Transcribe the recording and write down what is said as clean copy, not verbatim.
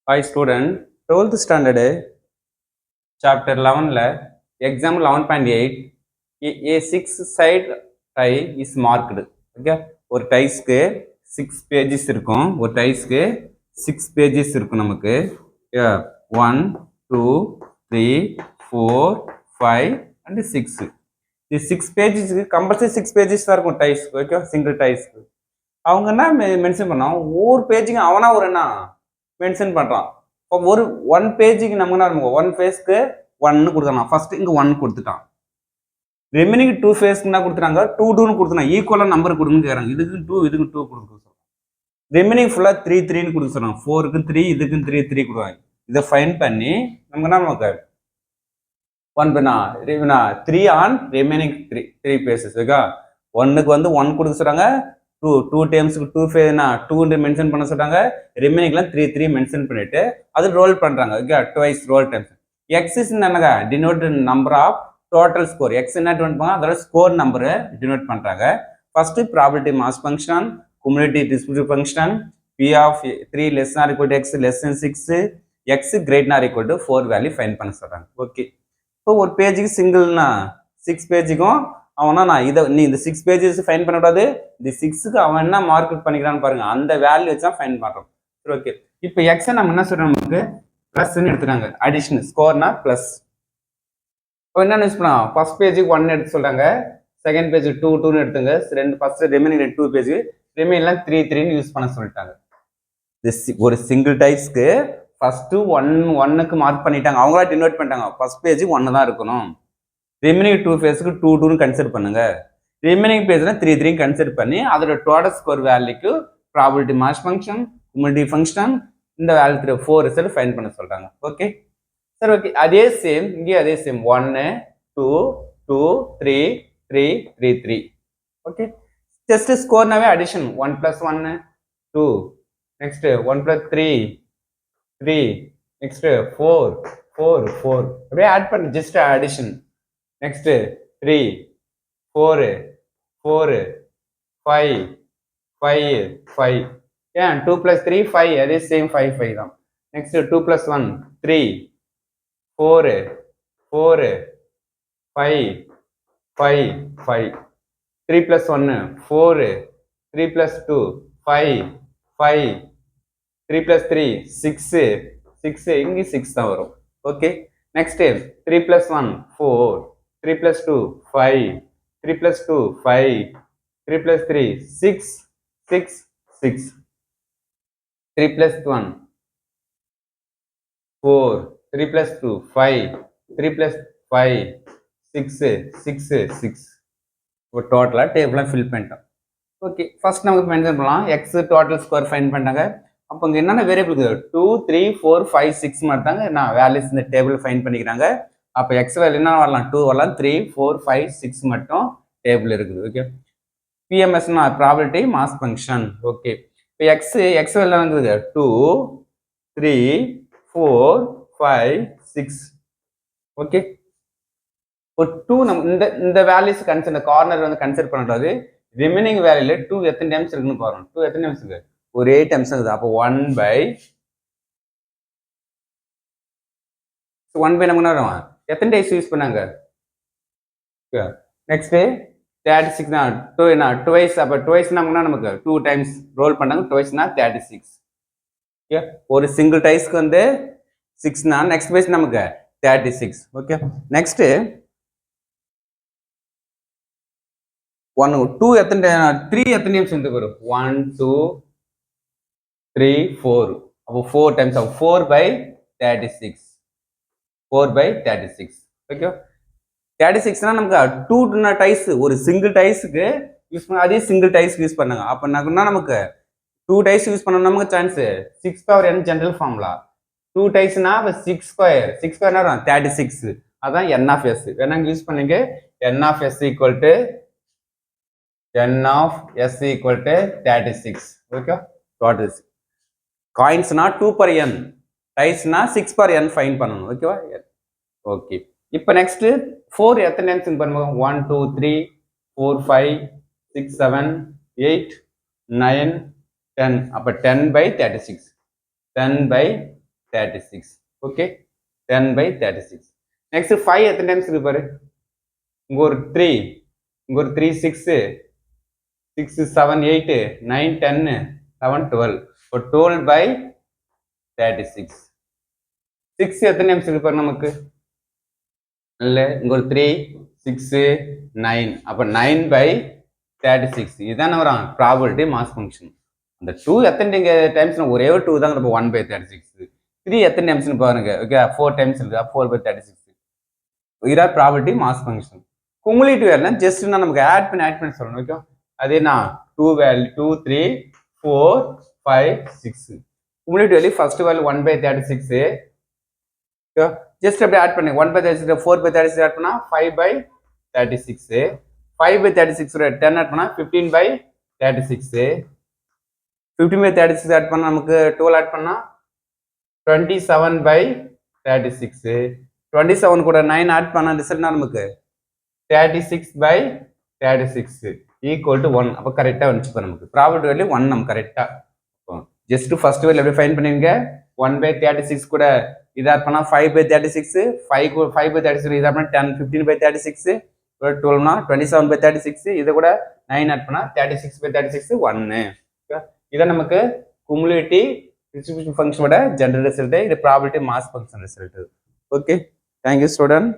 Hi student, 12th standard chapter 11 exam 11.8 a 6 side tie is marked. Okay, ஒரு டைஸ்க்கு 6 pages இருக்கும். ஒரு டைஸ்க்கு 6 pages இருக்கும் நமக்கு. 1 2 3 4 5 and 6. The 6 pages compulsory 6 pages தான் இருக்கும் டைஸ். ஓகே, சிங்கிள் டைஸ்க்கு அவங்க என்ன மென்ஷன் பண்ணோம், ஒவ்வொரு பேஜுக்கு அவனா ஒரு என்ன மென்ஷன் பண்றான். இப்போ ஒரு 1 பேஜுக்கு நம்ம என்ன ஒன் ஃபேஸ்க்கு 1 கொடுத்துறான். ஃபர்ஸ்ட் இங்க 1 கொடுத்துட்டான். ரிமைனிங் 2 ஃபேஸ்க்கு என்ன கொடுத்துறாங்க, 2 2ன்னு கொடுத்துறான். ஈக்குவலா நம்பர் கொடுங்கன்னு கேக்குறாங்க. இதுக்கு 2 இதுக்கு 2 கொடுக்க சொல்றாங்க. ரிமைனிங் ஃபுல்லா 3 3ன்னு கொடுக்க சொல்றாங்க. 4க்கு 3 இதுக்கு 3 3 கொடுவாங்க. இதை ஃபைண்ட் பண்ணி நமக்கு என்ன நமக்கு 1 பண்ணா 3 ஆன் ரிமைனிங் 3 பேசஸ். ஓகே, 1க்கு வந்து 1 கொடுக்க சொல்றாங்க. 2 டைம்ஸ்க்கு 2 ஃபேஸ்னா 2 மென்ஷன் பண்ண சொல்றாங்க. ரிமைனிங்லாம் 3 3 மென்ஷன் பண்ணிட்டு அது ரோல் பண்றாங்க. Okay, twice roll times. X is என்னங்க denote number of total score. X என்ன டினோட் பண்ணாங்க, அதோட ஸ்கோர் நம்பர் டினோட் பண்றாங்க. First probability mass function, cumulative distributive function, p of 3 less than or equal to x less than 6, x greater than or equal to 4 value find பண்ண சொல்றாங்க. Okay, இப்போ ஒரு பேஜுக்கு சிங்கிள்னா 6 பேஜுக்கும் அவனா நான் இதை நீ இந்த 6 பேஜஸ் ஃபைன் பண்ணக்கூடாது, இந்த 6க்கு அவன் என்ன மார்க் பண்ணிக்கிறான்னு பாருங்க, அந்த வேல்யூ வச்சா ஃபைன் பண்றோம். சரி, ஓகே. இப்போ எக்ஸை நம்ம என்ன சொல்றோம், நமக்கு பிளஸ்ன்னு எடுத்துட்டாங்க. அடிஷன் ஸ்கோர்னா பிளஸ். இப்போ என்ன யூஸ் பண்ணலாம், ஃபர்ஸ்ட் பேஜுக்கு 1 எடுத்து சொல்றாங்க, செகண்ட் பேஜ் 2 2ன்னு எடுத்துங்க. ரெண்டு ஃபர்ஸ்ட் ரிமைனிங் 2 பேஜ் ரிமைனிங்லாம் 3 3ன்னு யூஸ் பண்ண சொல்லிட்டாங்க. ஒரு சிங்கிள் டைப்ஸ்க்கு ஃபர்ஸ்ட் 1க்கு மார்க் பண்ணிட்டாங்க. அவங்களா டினோட் பண்ணிட்டாங்க. ஃபர்ஸ்ட் பேஜுக்கு 1 தான் இருக்கணும். ரிமைனிங் 2 ஃபேஸ்க்கு 2 2ன்னு கன்சிடர் பண்ணுங்க. ரிமைனிங் பேஜ்ல 3 3 கன்சிடர் பண்ணி அதோட டோட்டல் ஸ்கோர் வேல்யூக்கு probability mass function, cumulative function, இந்த வேல்யூ 4 ரிசல்ட் ஃபைண்ட் பண்ண சொல்றாங்க. ஓகே, சரி, ஓகே. அதே சேம் இங்கே அதே சேம் 1 2 2 3 3 3 3. ஓகே, ஜஸ்ட் ஸ்கோர்னாவே அடிஷன் 1 + 1 2, நெக்ஸ்ட் 1 + 3 3, நெக்ஸ்ட் 4 4 4, அப்படியே ஆட் பண்ணு, ஜஸ்ட் அடிஷன். நெக்ஸ்ட் 3 4 4 5 5 5. ஏன் 2 + 3 5, அதே சேம் 5 5 தான். நெக்ஸ்ட் 2 + 1 3 4 4 5 5 5. 3 + 1 4, 3 + 2 5 5, 3 + 3 6 6, இங்கே 6 தான் வரும். Okay, next 3 + 1 4, 3 + 2 5, 3 + 2 5, 3 + 3 6 6 6, 3 + 1 4, 3 + 2 5, 3 + 5 6 6 6. இப்போ டோட்டலாக டேபிளாக ஃபில் பண்ணிட்டோம். ஓகே, ஃபர்ஸ்ட் நமக்கு மென்ஷன் பண்ணலாம், எக்ஸ் டோட்டல் ஸ்கோர் ஃபைன் பண்ணிட்டாங்க. அப்போ இங்கே என்னென்ன வேரியபிள் இருக்குது, 2 3 4 5 6 மட்டும் நான் வேல்யூஸ் இந்த டேபிள் ஃபைன் பண்ணிக்கிறாங்க. அப்போ எக்ஸ் வேல்யூ என்ன வரலாம், 2 வரலாம், 3 4 5 6 மட்டும் டேபிள் இருக்குது. ஓகே, பிஎம்எஸ்னா ப்ராபபிலிட்டி மாஸ் ஃபங்க்ஷன். ஓகே, இப்போ எக்ஸ் வேல்யூ இருக்குது 2 3 4 5 6. ஓகே, இப்போ 2 நம்ம இந்த வேல்யூஸ் கன்சிடர் கார்னர் வந்து கன்சிடர் பண்ணக்கூடாது. ரிமைனிங் வேல்யூல 2 எத்தனை டைம்ஸ் இருக்குன்னு பாருங்க. 2 எத்தனை டைம்ஸ் இருக்கு, ஒரு 8 டைம்ஸ் இருக்குது. அப்போ 1 பை நமக்கு என்ன வரும், எத்தனை டைம்ஸ் யூஸ் பண்ணாங்க. நெக்ஸ்ட் 36 தான் 2 என்ன ட்வைஸ். அப்போ ட்வைஸ் நமக்கு 2 டைம்ஸ் ரோல் பண்ணாங்க. ட்வைஸ்னா 36. ஓகே, ஒரு சிங்கிள் டைஸ்க்கு வந்து 6னா நெக்ஸ்ட் பேஸ் நமக்கு 36. ஓகே, நெக்ஸ்ட் 1 2 எத்தனை 3 எத்தனை டைம்ஸ் வந்து வரும், 1 2 3 4. அப்போ 4 டைம்ஸ், அப்போ 4/36 4/36. ஓகே, 36னா நமக்கு 2 டைஸ் ஒரு சிங்கிள் டைஸ்க்கு யூஸ் பண்ண, அதே சிங்கிள் டைஸ்க்கு யூஸ் பண்ணாங்க. அப்போ நமக்கு 2 டைஸ் யூஸ் பண்ண நமக்கு chance 6 n general formula. 2 டைஸ்னா 6 square 6 ஸ்கொயர்னா 36. அதான் n of s. வேணா யூஸ் பண்ணீங்க, n of s equal to n of s equal to 36. Okay, total காயின்ஸ்னா 2 per n, டைஸ்னா 6 per n ஃபைன் பண்ணணும். ஓகேவா. ஓகே, இப்போ நெக்ஸ்ட் 4 எத்தனை டைம்ஸ் பண்ணுவோம், 1 2 3 4 5 6 7 8 9 10. அப்போ 10/36 10/36. 36. Okay, 10 by 36. Next 5 எத்தனை டைம்ஸ் இருக்கு பாரு, இங்க ஒரு 3, இங்க ஒரு 3 6 6 7 8 9 10 11 12. இப்போ 12 by 36. 6 எத்தனை டைம்ஸ் இருக்கு பாரு நமக்கு, இல்ல இங்க ஒரு 3 6 9, அப்ப 9 by 36. இதுதான் வரும் ப்ராபபிலிட்டி மாஸ் ஃபங்க்ஷன். அந்த 2 எத்தனை டைம்ஸ், ஒரே ஒரு 2 தான், 1 by 36. 3 எத்தனை டைம்ஸ்னு பாருங்க, ஓகே 4 டைம்ஸ் இருக்கு, 4 by 36. இதான் ப்ராபபிலிட்டி மாஸ் ஃபங்க்ஷன். குமுலேட்டிவ் வேல்யூனா ஜஸ்ட் நமக்கு ஆட் பண்ணி சொல்லணும். ஓகே, அதே நான் 2 value 2 3 4 5 6. Cumulative value first value 1 by 36. Okay, just அப்படியே ஆட் பண்ணி 1 by 36 4 by 36 ஆட் பண்ணா 5 by 36. 5 by 36 10 ஆட் பண்ணா 15 by 36. 15 by 36 ஆட் பண்ணா நமக்கு 12 ஆட் பண்ணா 27 by 36. 27 கூட 9 ஆட் பண்ணா ரிசல்ட்னா நமக்கு 36 by 36 equal to 1. அப்ப கரெக்டா வந்துச்சு நமக்கு ப்ராபபிலிட்டி வேல்யூ 1 நம்ம கரெக்டா. ஜஸ்ட் ஃபர்ஸ்ட் வேல்யூ எப்படி ஃபைண்ட் பண்ணுவீங்க, 1 by 36 கூட இது ஆட் பண்ணா 5 by 36, 5 by 36 இது ஆட் பண்ணா 10 15 by 36, 12 னா 27 by 36, இது கூட 9 ஆட் பண்ணா 36 by 36 1. இத நமக்கு குமுலேட்டிவ் டிஸ்ட்ரிபியூஷன் ஃபங்க்ஷனோட ஜெனரல் ரிசல்ட், இது probability mass function result. Okay, thank you student.